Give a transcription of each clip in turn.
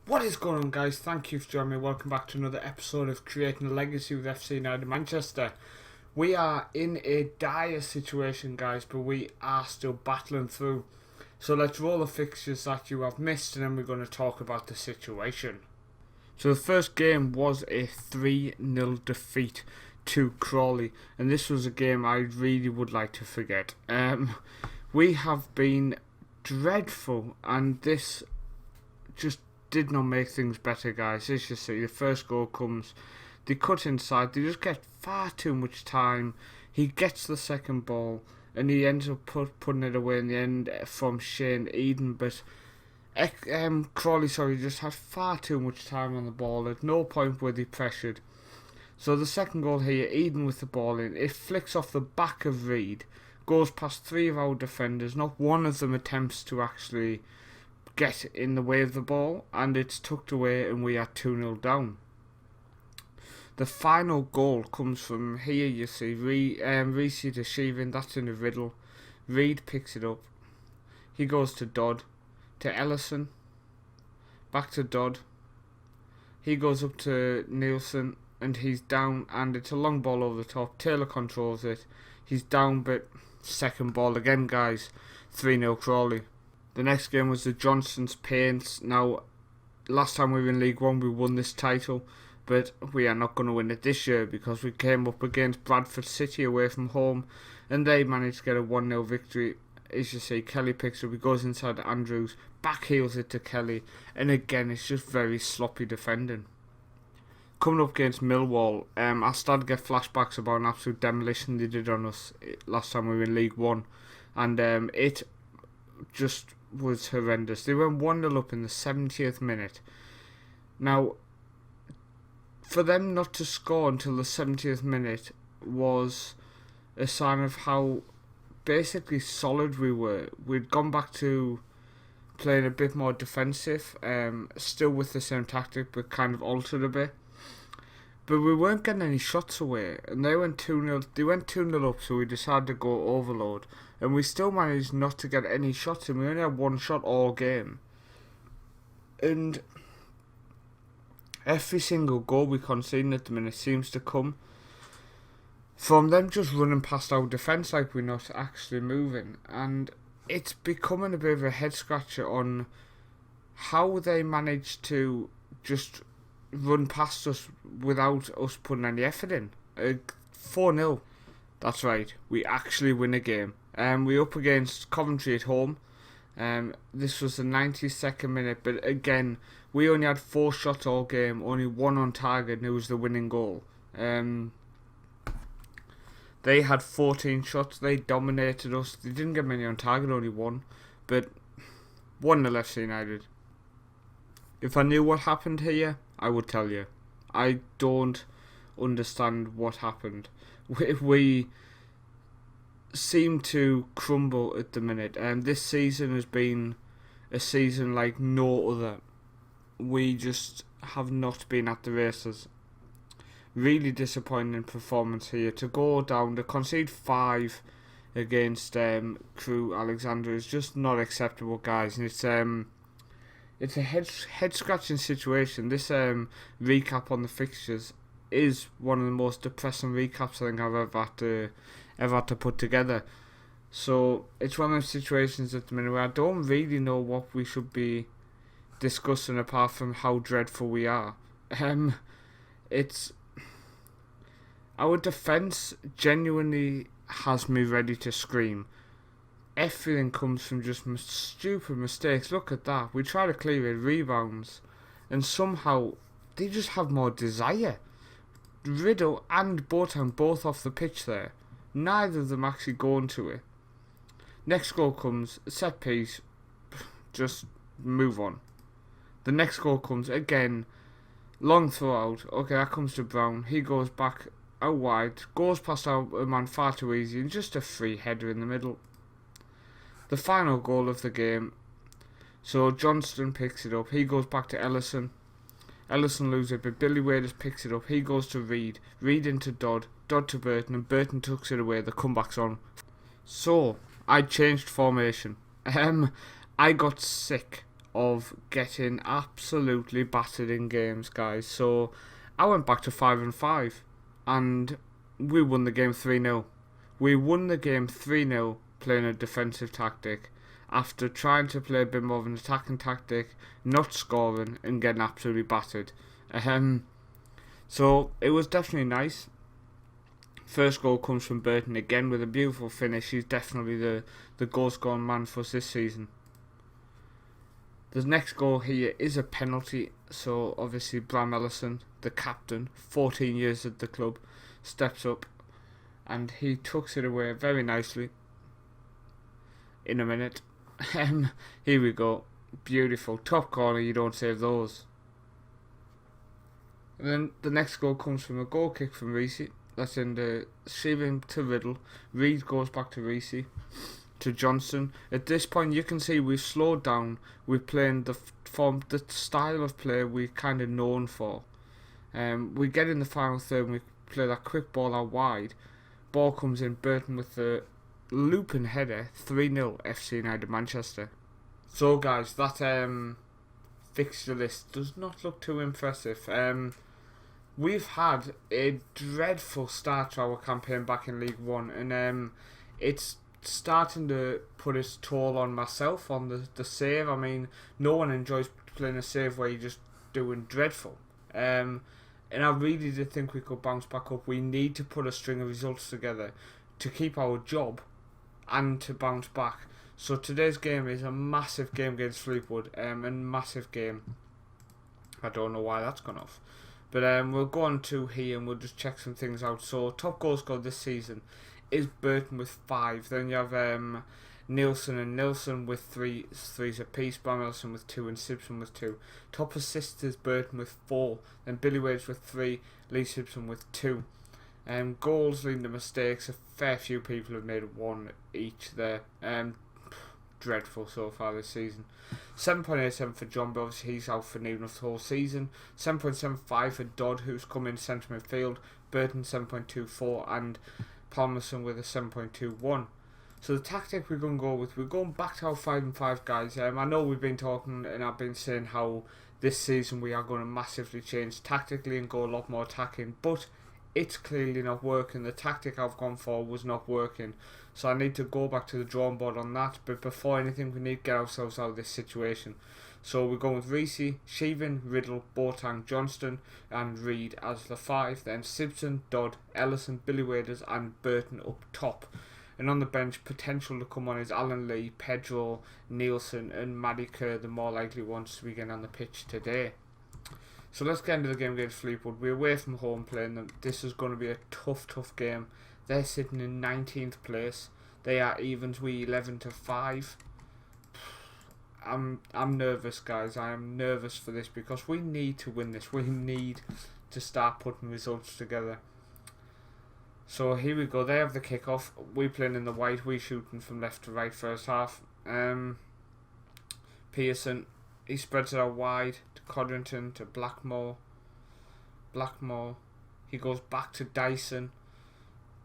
What is going on, guys? Thank you for joining me. Welcome back to another episode of Creating a Legacy with FC United Manchester. We are in a dire situation, guys, but we are still battling through. So let's roll the fixtures that you have missed, and then we're going to talk about the situation. So the first game was a 3-0 defeat to Crawley, and this was a game I really would like to forget. We have been dreadful, and this just did not make things better, guys. As you see, the first goal comes, they cut inside, they just get far too much time. He gets the second ball and he ends up putting it away in the end from Shane Eden, but Crawley just had far too much time on the ball. At no point were they pressured. So the second goal here, Eden with the ball in, it flicks off the back of Reed, goes past three of our defenders, not one of them attempts to actually get in the way of the ball, and it's tucked away and we are 2-0 down. The final goal comes from here, you see, Reece to Sheeran, that's in the riddle. Reed picks it up, he goes to Dodd, to Ellison, back to Dodd, he goes up to Nielsen and he's down, and it's a long ball over the top. Taylor controls it, he's down, but second ball again, guys. 3-0 Crawley. The next game was the Johnston's Paints. Now, last time we were in League One, we won this title, but we are not going to win it this year because we came up against Bradford City away from home, and they managed to get a 1-0 victory. As you see, Kelly picks it up, he goes inside to Andrews, backheels it to Kelly, and again, it's just very sloppy defending. Coming up against Millwall, I started to get flashbacks about an absolute demolition they did on us last time we were in League One, and it just was horrendous. They went 1-0 up in the 70th minute. Now, for them not to score until the 70th minute was a sign of how basically solid we were. We'd gone back to playing a bit more defensive, still with the same tactic but kind of altered a bit. But we weren't getting any shots away, and they went 2-0. They went 2-0 up, so we decided to go overload, and we still managed not to get any shots, and we only had one shot all game. And every single goal we concede at the minute seems to come from them just running past our defence like we're not actually moving, and it's becoming a bit of a head scratcher on how they managed to just run past us without us putting any effort in. 4-0. That's right, we actually win a game. We're up against Coventry at home. This was the 92nd minute, but again, we only had 4 shots all game, only 1 on target, and it was the winning goal. They had 14 shots, they dominated us. They didn't get many on target, only 1, but 1-0 FC United. If I knew what happened here, I would tell you. I don't understand what happened. We seem to crumble at the minute, and this season has been a season like no other. We just have not been at the races. Really disappointing performance here. To go down, to concede 5 against Crew Alexander is just not acceptable, guys. And it's a head scratching situation. This recap on the fixtures is one of the most depressing recaps I think I've ever had to put together. So it's one of those situations at the minute where I don't really know what we should be discussing apart from how dreadful we are. It's our defence genuinely has me ready to scream. Everything comes from just stupid mistakes. Look at that. We try to clear it, rebounds, and somehow they just have more desire. Riddle and Boateng both off the pitch there. Neither of them actually going to it. Next goal comes, set piece, just move on. The next goal comes, again, long throw out. Okay, that comes to Brown. He goes back out wide, goes past our man far too easy, and just a free header in the middle. The final goal of the game. So Johnston picks it up. He goes back to Ellison. Ellison loses it, but Billy Waders picks it up. He goes to Reed. Reed into Dodd. Dodd to Burton, and Burton tucks it away. The comeback's on. So I changed formation. I got sick of getting absolutely battered in games, guys. So I went back to 5-5 and we won the game 3-0. We won the game 3-0 playing a defensive tactic after trying to play a bit more of an attacking tactic, not scoring and getting absolutely battered. So it was definitely nice. First goal comes from Burton again with a beautiful finish. He's definitely the goal scoring man for us this season. The next goal here is a penalty, so obviously Bram Ellison, the captain, 14 years at the club, steps up and he tucks it away very nicely. In a minute. Here we go. Beautiful. Top corner, you don't save those. And then the next goal comes from a goal kick from Reese. That's in the Sheeran to Riddle. Reed goes back to Reese. To Johnson. At this point you can see we've slowed down. We're playing the style of play we're kind of known for. We get in the final third and we play that quick ball out wide. Ball comes in, Burton with the looping header, 3-0 FC United Manchester. So guys, that fixture list does not look too impressive. We've had a dreadful start to our campaign back in League One, and it's starting to put its toll on myself on the save. I mean, no one enjoys playing a save where you're just doing dreadful. And I really did think we could bounce back up. We need to put a string of results together to keep our job and to bounce back. So today's game is a massive game against Fleetwood, and massive game. I don't know why that's gone off. But we'll go on to here and we'll just check some things out. So top goal scorer this season is Burton with 5. Then you have Nielsen and Nilsson with threes apiece. Bram Ellison with 2 and Simpson with 2. Top assists is Burton with 4. Then Billy Wades with 3. Lee Simpson with 2. Goals leading to mistakes. A fair few people have made 1 each there. Dreadful so far this season. 7.87 for John, but obviously he's out for near enough the whole season. 7.75 for Dodd, who's come in centre midfield. Burton 7.24 and Palmerson with a 7.21. So the tactic we're going to go with, we're going back to our 5-5 guys. I know we've been talking and I've been saying how this season we are going to massively change tactically and go a lot more attacking, but it's clearly not working. The tactic I've gone for was not working, so I need to go back to the drawing board on that. But before anything, we need to get ourselves out of this situation. So we're going with Reese, Sheevan, Riddle, Boateng, Johnston and Reed as the 5. Then Simpson, Dodd, Ellison, Billy Waders and Burton up top. And on the bench, potential to come on is Alan Lee, Pedro, Nielsen and Matty Kerr, the more likely ones to be getting on the pitch today. So let's get into the game against Fleetwood. We're away from home playing them. This is going to be a tough game. They're sitting in 19th place. They are evens, we 11-5. I'm nervous, guys. I am nervous for this because we need to win this. We need to start putting results together. So here we go. They have the kickoff. We playing in the white. We shooting from left to right first half. Pearson, he spreads it out wide to Codrington, to Blackmore. He goes back to Dyson.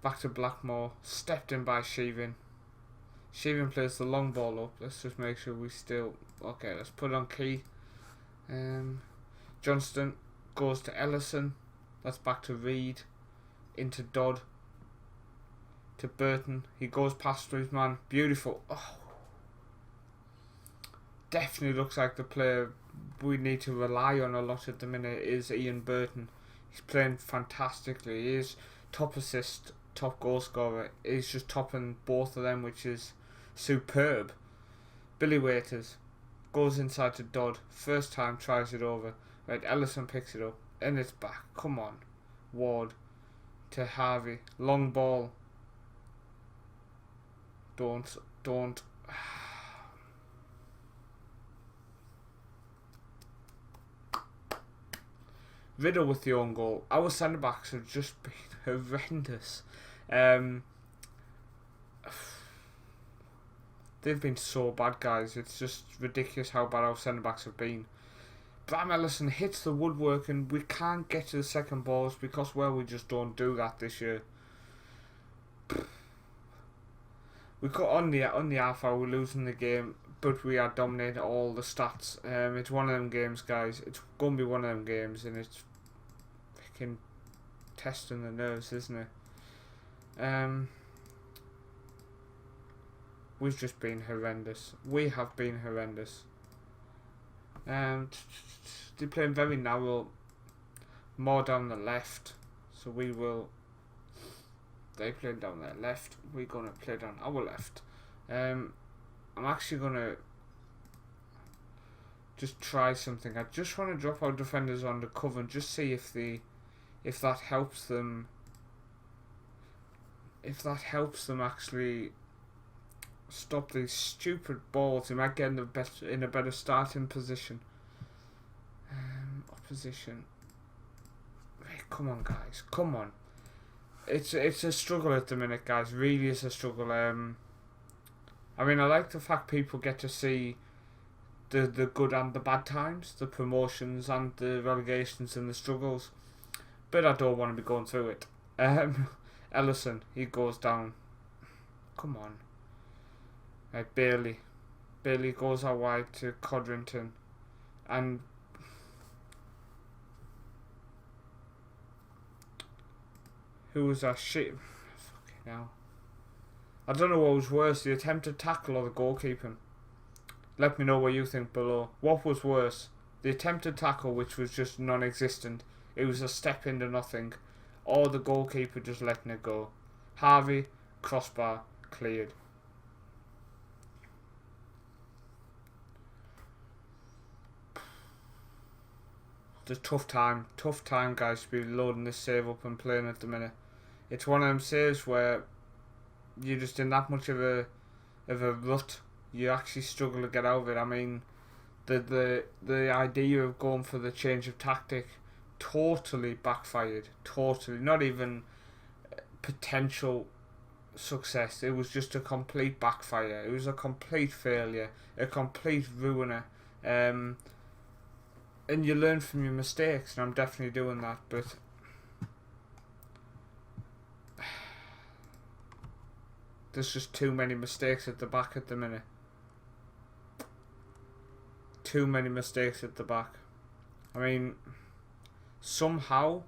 Back to Blackmore. Stepped in by Sheevan. Sheevan plays the long ball up. Let's just make sure we still... Okay, let's put it on key. Johnston goes to Ellison. That's back to Reed. Into Dodd. To Burton. He goes past his man. Beautiful. Oh. Definitely looks like the player we need to rely on a lot at the minute is Ian Burton. He's playing fantastically. He is top assist, top goal scorer. He's just topping both of them, which is superb. Billy Waiters goes inside to Dodd. First time, tries it over. Right, Ellison picks it up and it's back. Come on. Ward to Harvey. Long ball. Don't. Riddle with the own goal. Our centre backs have just been horrendous. They've been so bad, guys. It's just ridiculous how bad our centre backs have been. Bram Ellison hits the woodwork and we can't get to the second balls because, well, we just don't do that this year. We got on the half hour, we're losing the game. but we are dominating all the stats. It's one of them games, guys. It's going to be one of them games, and it's freaking testing the nerves, isn't it? We've just been horrendous. We have been horrendous. They're playing very narrow, more down the left, so we will. They playing down their left. We're gonna play down our left. I'm actually gonna just try something. I just want to drop our defenders on the cover and just see if that helps them. If that helps them actually stop these stupid balls, he might get in a better starting position. Opposition. Hey, come on, guys. Come on. It's a struggle at the minute, guys. Really is a struggle. I mean, I like the fact people get to see the good and the bad times, the promotions and the relegations and the struggles. But I don't want to be going through it. Ellison, he goes down. Come on. Bailey goes out wide to Codrington, and who was that shit? Fucking hell. I don't know what was worse, the attempted tackle or the goalkeeping. Let me know what you think below. What was worse? The attempted tackle, which was just non-existent. It was a step into nothing, or the goalkeeper just letting it go. Harvey, crossbar, cleared. It's a tough time, guys, to be loading this save up and playing at the minute. It's one of them saves where you're just in that much of a rut. You actually struggle to get out of it. I mean, the idea of going for the change of tactic totally backfired. Totally, not even potential success. It was just a complete backfire. It was a complete failure, a complete ruiner. And you learn from your mistakes, and I'm definitely doing that, but there's just too many mistakes at the back at the minute. Too many mistakes at the back. I mean, somehow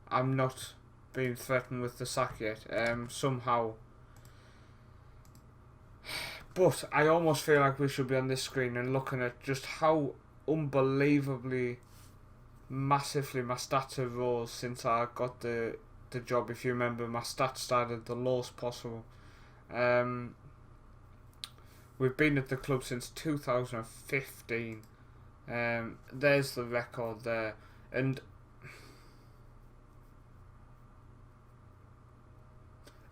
I'm not being threatened with the sack yet. Somehow. But I almost feel like we should be on this screen and looking at just how unbelievably massively my stats have rose since I got the job. If you remember, my stats started the lowest possible. We've been at the club since 2015. There's the record there. And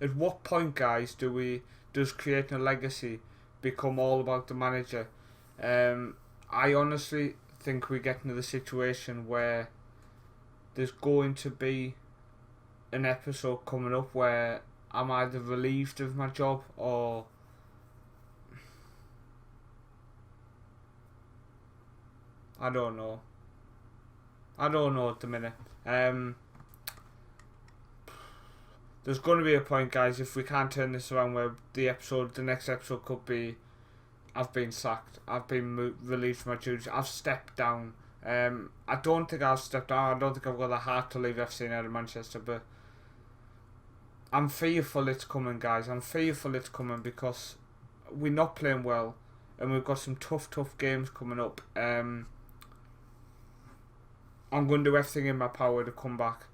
at what point, guys, does creating a legacy become all about the manager? I honestly think we get into the situation where there's going to be an episode coming up where I'm either relieved of my job or I don't know at the minute. There's going to be a point, guys, if we can't turn this around, where the next episode could be I've been sacked, I've been relieved from my duties, I've stepped down. I don't think I've stepped down. I don't think I've got the heart to leave FC out of Manchester, but I'm fearful it's coming, guys. I'm fearful it's coming because we're not playing well and we've got some tough games coming up. I'm going to do everything in my power to come back.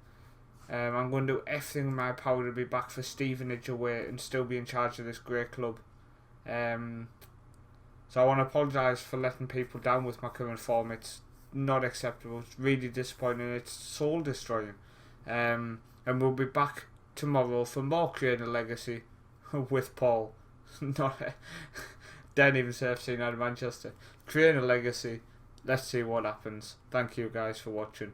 I'm going to do everything in my power to be back for Stevenage away and still be in charge of this great club. So I want to apologise for letting people down with my current form. It's not acceptable. It's really disappointing. It's soul destroying. And we'll be back tomorrow for more Creating a Legacy with Paul. Don't even say FC out of Manchester. Creating a Legacy. Let's see what happens. Thank you guys for watching.